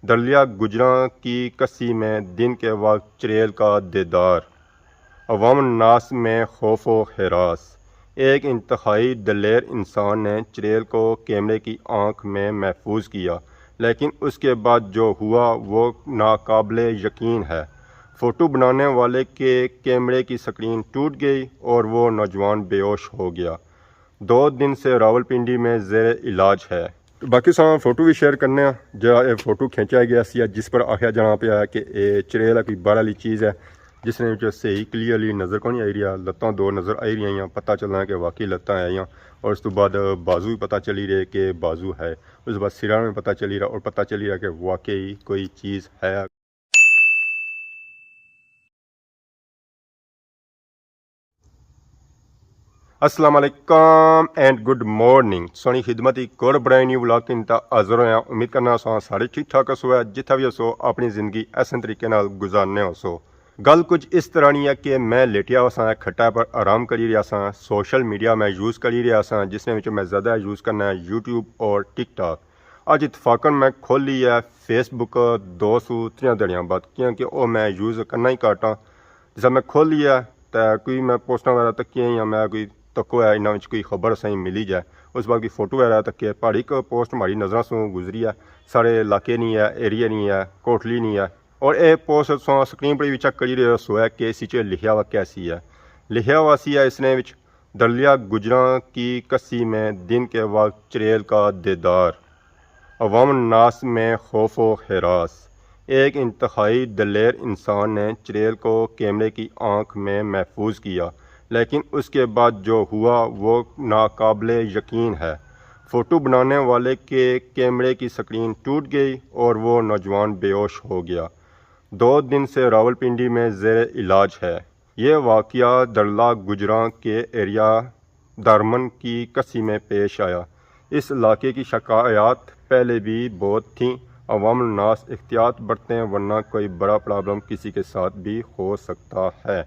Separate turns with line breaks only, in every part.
दलिया गुजरां की कस्सी में दिन के वक्त चुड़ैल का दीदार, अवाम नास में खौफ व हरास। एक इंतहाई दलेर इंसान ने चुड़ैल को कैमरे की आंख में महफूज किया, लेकिन उसके बाद जो हुआ वो नाकाबिले यकीन है। फ़ोटो बनाने वाले के कैमरे की स्क्रीन टूट गई और वो नौजवान बेहोश हो गया। 2 दिन से रावलपिंडी में ज़ेर इलाज है। बाकी सारा फोटो भी शेयर करने जो ये फोटो खिंचाया गया सी, जिस पर आख्या जाना पाया कि ये चुड़ैल कोई बाहर वाली चीज़ है जिसने सही क्लीयरली नज़र को नहीं आई रहा। लत्तां 2 नज़र आई रही, पता चलना कि वाकई लत्तां आई, और उस तो बाद बाजू भी पता चली रहे कि बाजू है। उस बाद सिरा में पता चली रहा और पता चली रहा कि वाकई कोई चीज़ है। अस्सलाम वालेकुम एंड गुड मॉर्निंग। सोनी खिदमत एक और ब्रांड न्यू व्लॉग की हाज़र होया। उम्मीद करना सारे ठीक ठाक हसो है, जिथा भी हसो अपनी ज़िंदगी ऐसे तरीके नाल गुजारने हसो। गल कुछ इस तरह नहीं है कि मैं लेटिया हुआ खट्टा पर आराम करी रहा सा, सोशल मीडिया मैं यूज़ करी रहा सा, जिसने मैं ज़्यादा यूज़ करना है यूट्यूब और टिकटॉक। अज इतफाकन मैं खोल ली है फेसबुक 2-3 दिनों बाद, क्योंकि वो मैं यूज़ करना ही घट हाँ। जिस मैं खोल लिया तो कोई मैं पोस्टा वगैरह तकिया या मैं कोई तको है इन्होंने कोई खबर सही मिली जाए। उस बार की फोटो वगैरह तक पहाड़ी एक पोस्ट हमारी नज़र से गुजरी है। सारे इलाके नहीं है, एरिया नहीं है, कोटली नहीं है। और ये पोस्ट स्क्रीन पर भी चेक करी रहे हो है कि इस लिखा हुआ कैसी है। लिखा हुआ सी है इसने दलिया गुजरां की कस्सी में दिन के वक्त चुड़ैल का दीदार, अवाम नास में खौफ व हरास। एक इंतहाई दलेर इंसान ने चुड़ैल को कैमरे की आंख में महफूज किया, लेकिन उसके बाद जो हुआ वो नाकाबिले यकीन है। फ़ोटो बनाने वाले के कैमरे की स्क्रीन टूट गई और वो नौजवान बेहोश हो गया। 2 दिन से रावलपिंडी में ज़ेर इलाज है। ये वाक़या दलिया गुजरां के एरिया दारमन की कस्सी में पेश आया। इस इलाके की शिकायत पहले भी बहुत थी। अवाम नास एहतियात बरतें, वरना कोई बड़ा प्रॉब्लम किसी के साथ भी हो सकता है।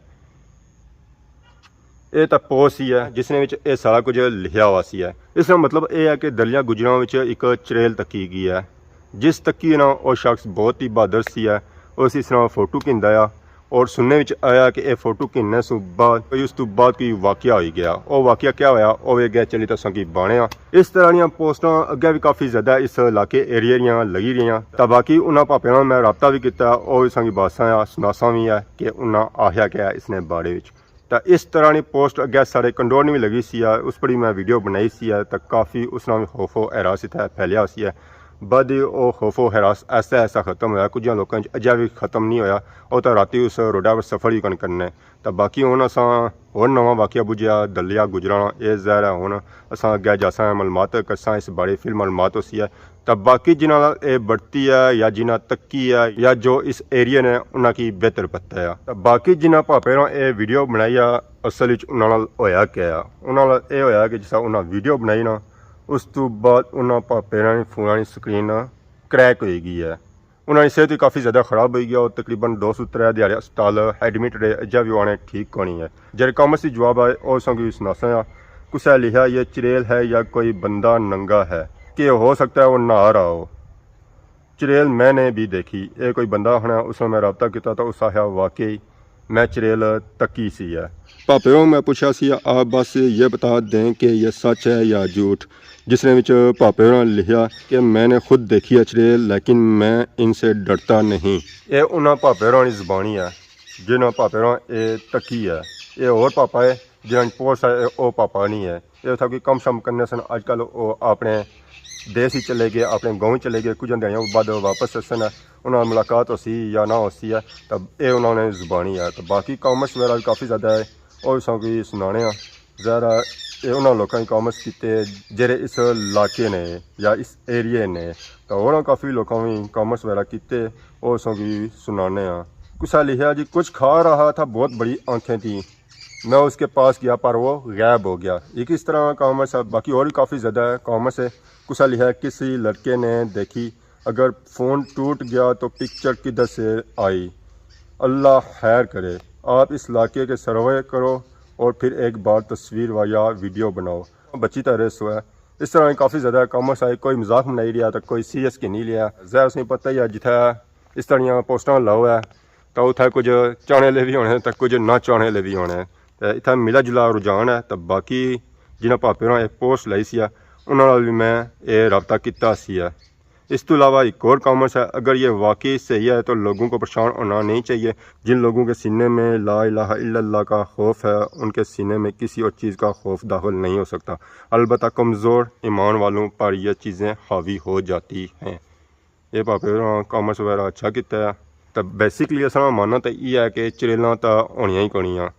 ये तो पोस्ट ही है जिसने ये सारा कुछ लिखा हुआ सी है। इसका मतलब यह है कि दलिया गुजरां एक चुड़ैल तकी गई है, जिस तकी ना वो शख्स बहुत ही बहादुर सी है। उस इस तरह फोटो खिंदा और सुनने में आया कि यह फोटो खिंने से बाद उस तो बाद कोई वाकया हो गया। वो वाकया क्या होया वो गया चली तो संगी बाने। इस तरह दी पोस्टां अगे भी काफ़ी ज़्यादा इस इलाके एरिया दियां लगी रही। तो बाकी उन्होंने भापे नाल मैं रबता भी किया, और संगी बासा सुनासा भी है कि उन्हें आख्या क्या इसने बारे में। तो इस तरह की पोस्ट अगे साढ़े कंडोर भी लगी सी है, उस पर ही मैं वीडियो बनाई सी है। तो काफ़ी उसना भी खौफो हरास इतना फैलिया सी है। बद वो खौफो हरास ऐसा खत्म होया, कुछ लोगों अजा भी खत्म नहीं होया। वो तो राती उस रोडा पर सफ़र ही करने। तो बाकी हूँ असा होर नवा वाकया बुझिया दलिया गुजरां ये ज़ाहिर है। हूँ असा अगे जासा मालूमात करसा इस बारे फिर मालूमात होती है। तो बाकी जिन्हों ये बढ़ती है या जिन्हें तक्की है या जो इस एरिया ने उन्होंने बेहतर पता है। तो बाकी जिन्हें भापे ये वीडियो बनाई है असल उन्होंने होया क्या, उन्होंने ये होया कि जिस उन्हें वीडियो बनाई ना उस तो बाद उन्होंने भापे ने फोन की स्क्रीन क्रैक हो गई है। उन्होंने सेहत भी काफ़ी ज़्यादा खराब हो गई और तकरीबन 2-3 दिहाड़े अस्पताल एडमिट रहे, अजा भी आने ठीक होनी है। जेरे कॉमर्स की जवाब आए और संग सुनासा कुछ लिखा ये चुड़ैल है या कोई बंदा नंगा है कि हो सकता है वो नहा रहा हो। चुड़ैल मैंने भी देखी, ये कोई बंदा होना। उसने मैं रबता किया तो उस आया वाकई मैं चुड़ैल तकी सी है। भापे मैं पूछा सी आप बस ये बता दें कि यह सच है या झूठ। जिसने भापे ने लिखा कि मैंने खुद देखी है चुड़ैल, लेकिन मैं इनसे डरता नहीं। ये उन्होंने भापे की ज़बानी है जिन्होंने भापे ये तकी है। ये और पापा है जिन्होंने पोस्ट है वो पापा नहीं है। ये था कि कम शम करने सन अजकल वो अपने देश ही चले गए, अपने गाँव ही चले गए। कुछ दिनों बाद वापस सन उन्होंने मुलाकात हो सी या ना हो सी है। तब ये उन्होंने ज़बानी है। तो बाकी कॉमर्स वगैरह भी काफ़ी ज़्यादा है और संगी सुनाने ज़रा ये उन्होंने लोगों कॉमर्स किए जेरे इस इलाके ने या इस एरिए ने। तो उन्होंने काफ़ी लोगों भी कॉमर्स वगैरह किए और संगी सुनाने। कुछ लिखा जी कुछ खा रहा था, बहुत बड़ी आँखें थी, मैं उसके पास गया पर वो गायब हो गया। ये किस तरह कॉमर्स है। बाकी और भी काफ़ी ज़्यादा है कॉमर्स है। कुछ लिखा है किसी लड़के ने देखी, अगर फ़ोन टूट गया तो पिक्चर किधर से आई, अल्लाह खैर करे। आप इस इलाके के सर्वे करो और फिर एक बार तस्वीर व या वीडियो बनाओ। बच्ची तरह सो है इस तरह काफ़ी ज़्यादा कॉमर्स आए, कोई मजाक में नहीं लिया तो कोई सीरियस की नहीं लिया। ज़ाहिर उसे पता ही है जिथे इस तरह पोस्टां लाओ है तो उत्थे कुछ चाहने वाले भी होने तो कुछ ना चाहने वाले भी होने, तो इतना मिला जुला रुझान है। तो बाकी जिन्हें भापे होना एक पोस्ट लाई सी उन्होंने भी मैं ये रबता किया सी। इस तो अलावा एक और कॉमर्स है, अगर ये वाकई सही है तो लोगों को परेशान होना नहीं चाहिए। जिन लोगों के सीने में ला इलाहा इल्लल्लाह का खौफ है उनके सीने में किसी और चीज़ का खौफ दाखिल नहीं हो सकता। अलबत्ता कमज़ोर ईमान वालों पर यह चीज़ें हावी हो जाती हैं। ये भापे कॉमर्स वगैरह अच्छा किया है। तो बेसिकली असा मानना तो यह है कि चरेलों तो होनिया ही कोनियाँ,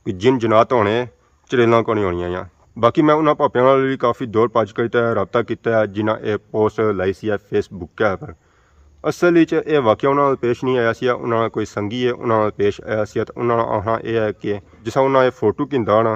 जिन जनात होने चरेलों को नहीं होनिया। बाकी मैं उन्होंने भापियों नाल भी काफ़ी दौड़ भज किया रबता किया जिन्हें यह पोस्ट लाई सी फेसबुक पर। असल ये वाकया उन्होंने पेश नहीं आया सी, उन्होंने कोई संगी है उन्होंने पेश आया सी। तो उन्होंने आखना यह है कि जिस उन्होंने ये फोटो खिंदा ना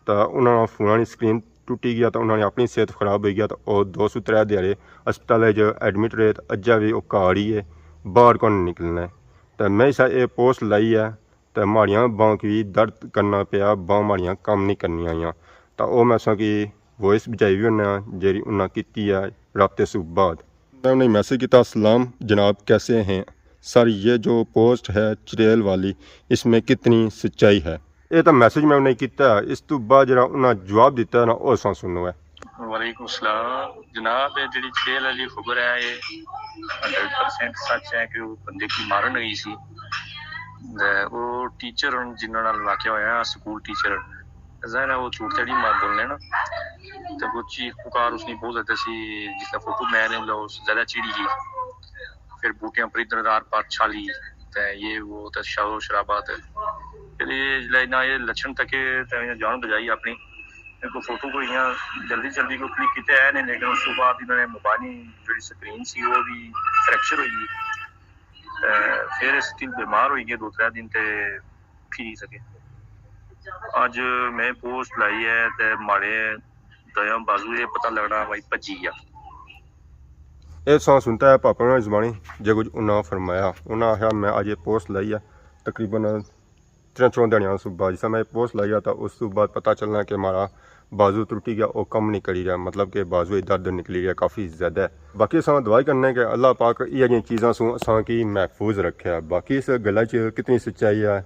तो उन्होंने फोन की स्क्रीन टुटी गया तो उन्होंने अपनी सेहत खराब हो गया तो वह 203 दिहाड़े अस्पताल एडमिट रहे। तो अजा भी वह घर ही है, बाहर कौन निकलना है। तो मैं इस ये पोस्ट लाई है तो माड़ियाँ बांह की दर्द करना पाया, बांह माड़ियाँ कम नहीं करनी आईयां। तो वह मैं की वॉइस बजाई भी उन्हें जी उन्हें की है रबते सूब बाद। उन्हें मैसेज किया, सलाम जनाब कैसे हैं सर, ये जो पोस्ट है चरेल वाली इसमें कितनी सच्चाई है। ये तो मैसेज मैं उन्हें किया, इस तो बाद जो उन्हें जवाब दिता ना वो सुनो है।
वालेकुम सलाम जनाब, ये जी चरेल वाली खबर है ये 100% सच है कि वो बंदे की मारन हुई सी। वो टीचर जिन्होंने वाकया होया स्कूल टीचर ज़ाहिर है वो झूठ तेड़ी मार बोलने ना, तो वो चीख पुकार उसने बहुत ज़्यादा सी जिसका फोटो मैंने ज़्यादा चिड़ी गई। फिर बूटियां पर इधर आर पार छाली तो ये वो तो शोर शराबा फिर ये ना ये लक्षण तक जान बजाई अपनी को फोटो को यहाँ जल्दी जल्दी को क्लिक किया है नहीं, लेकिन उस बाद इन्होंने मोबाइल जी स्क्रीन सी वो भी फ्रैक्चर हुई। फिर स्टिल बीमार हो गए 2-3 दिन ते फिर सके। अज मैं पोस्ट लाई है तो माड़े दया बाजू ये पता लगना भाई भजी गया।
ये सॉन्ग सुनता है पापा ने जबानी जो कुछ उन्हें फरमाया। उन्हें आख्या मैं अज ये पोस्ट लाई है तकरीबन 3-4 दिहाड़ियां सुबह जिस मैं पोस्ट लाई तो उस बाद पता चलना कि हमारा बाजू टुटी गया, वो कम नहीं करी रहा, मतलब कि बाजू दर्द निकली रहा काफ़ी ज़्यादा। बाकी अस दुआई करने कि अल्लाह पाक ये चीज़ों सू असा की महफूज रखे। बाकी इस गल कितनी सच्चाई है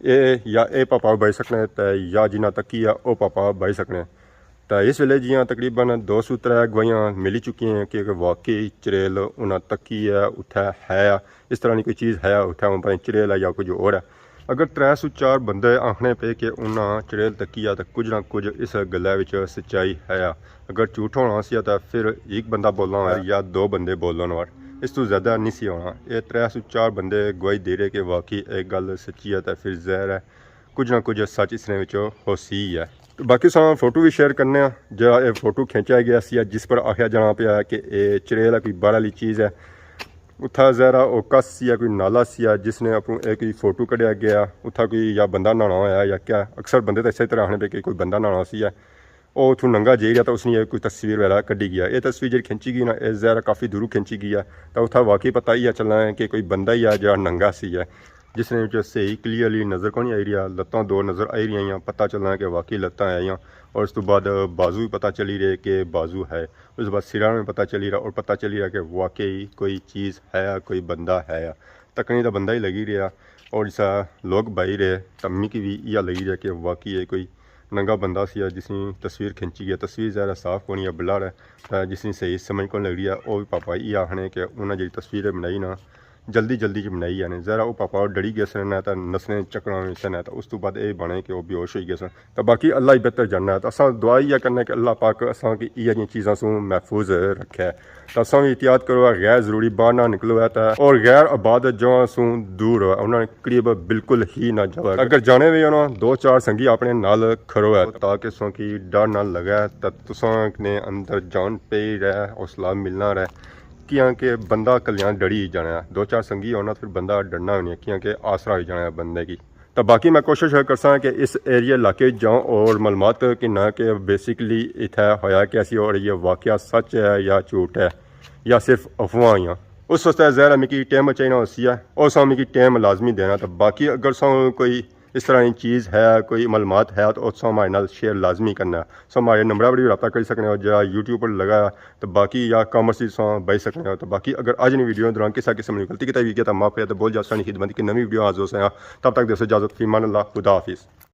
ये या ए पापा बही सकने तो या जिन्हें तकी है वह पापा बही सकने। तो इस वेले जियां तकरीबन 203 गवाहियाँ मिली चुकी हैं कि वाकई चरेल उन्हें तकी है उत्थे है, इस तरह की कोई चीज़ है उत्थे भाई चरेल है या कुछ और है। अगर 304 बंदे आखने पे कि उन्हें चरेल तकी है तो कुछ ना कुछ इस गल सच्चाई है। अगर झूठ होना सी तो फिर एक बंदा बोलना हो या 2 बंदे बोलने वाले, इस तो ज़्यादा नहीं सी होना। ये 304 बंदे गवाही दे रहे कि वाकई एक गल सच्ची है तो फिर ज़ाहिर है कुछ ना कुछ सच इसने हो सी है। तो बाकी सारा फोटो भी शेयर करने जो ये फोटो खिंचा गया सी जिस पर आख्या जाना पाया कि ये चरेल कोई बाहर वाली चीज़ है। उत्था ज़रा वो कस या कोई नाला सी जिसने अपू एक फोटो कढ़िया गया, उत्था कोई या बंदा नहाना होया या क्या। अक्सर बंदे तो इस तरह आने पे कि कोई बंदा नहाना सी वो उतों नंगा जे रहा तो उसने कोई तस्वीर वगैरह कढ़ी गया। ये तस्वीर जी खिंची गई ना ये ज़रा काफ़ी दूरों खिंची गई है तो उत्था वाकई पता ही चलना है कि कोई बंदा ही है जो नंगा सी जिसने सही क्लीयरली नज़र को नहीं आई रहा। लत्तां 2 नज़र आई रही, पता चलना है कि वाकई लत्तां आईयां। और उस तो बाद बाजू भी पता चली रहे कि बाजू है। उस बाद सिरा में पता चली रहा और पता चली रहा कि वाकई कोई चीज़ है, कोई बंदा है। तकनी तो बंदा ही लगी रहा और इसा लोग बही रहे तम्मी की भी यह लगी रहा कि वाकई है कोई नंगा बंदा सी जिसकी तस्वीर खिंची गई। तस्वीर ज़्यादा साफ होनी है ब्लर है जिसकी सही समझ को लग रही है। वह भी पापा ये आखने कि उन्हें जी तस्वीर बनाई ना जल्दी जल्दी बनाई है ज़रा वो पापा डरी गए सन तो नसने चक्कर सन तो उस तो बाद ये बने कि वह बेहोश हो गए सन। तो बाकी अल्लाह ही बेहतर जानना है। तो असा दुआ ही करना कि अल्लाह पाक असा की ये चीज़ों से महफूज रखे। तो असा भी एहतियात करो गैर ज़रूरी बाहर ना निकलो है तो और गैर आबाद जगह से दूर हो उन्होंने करीब बिल्कुल ही ना जाओ। अगर जाने भी उन्होंने 2-4 संगी अपने नाल खरो है ताकि सो की डर ना लगे तो तुसा ने अंदर जान पे रहे हौसला मिलना रहे कि बंदा कल्याण डरी ही जाना है। 2-4 संगी होना फिर बंदा डरना भी नहीं कि आसरा हो जाना है बंदे की। तो बाकी मैं कोशिश कर सा कि इस एरिया इलाके जाऊँ और मालूमात कि ना कि बेसिकली इतना होया कैसी और ये वाकया सच है या झूठ है या सिर्फ अफवाह ही। उस वास्ते ज़ाहिर मिगी टाइम चाहिए उसी है और सौ मिगी टाइम लाजमी देना। तो बाकी अगर सौ कोई इस तरह की चीज़ है कोई मालूमात है तो उसको हमारे नाल शेयर लाजमी करना है। सो हमारे नंबर पर भी रब्ता कर सकते हो या यूट्यूब पर लगा तो बाकी या कॉमर्स बच सकते हो। तो बाकी अगर अज नहीं वीडियो दौरान किसी किस्म की गलती की तो माफ़ है तो बोल जा खिदमत की नवी वीडियो हाजिर हो तब तक दोस्तों इजाज़त फीमान अल्लाह खुदा हाफिज़।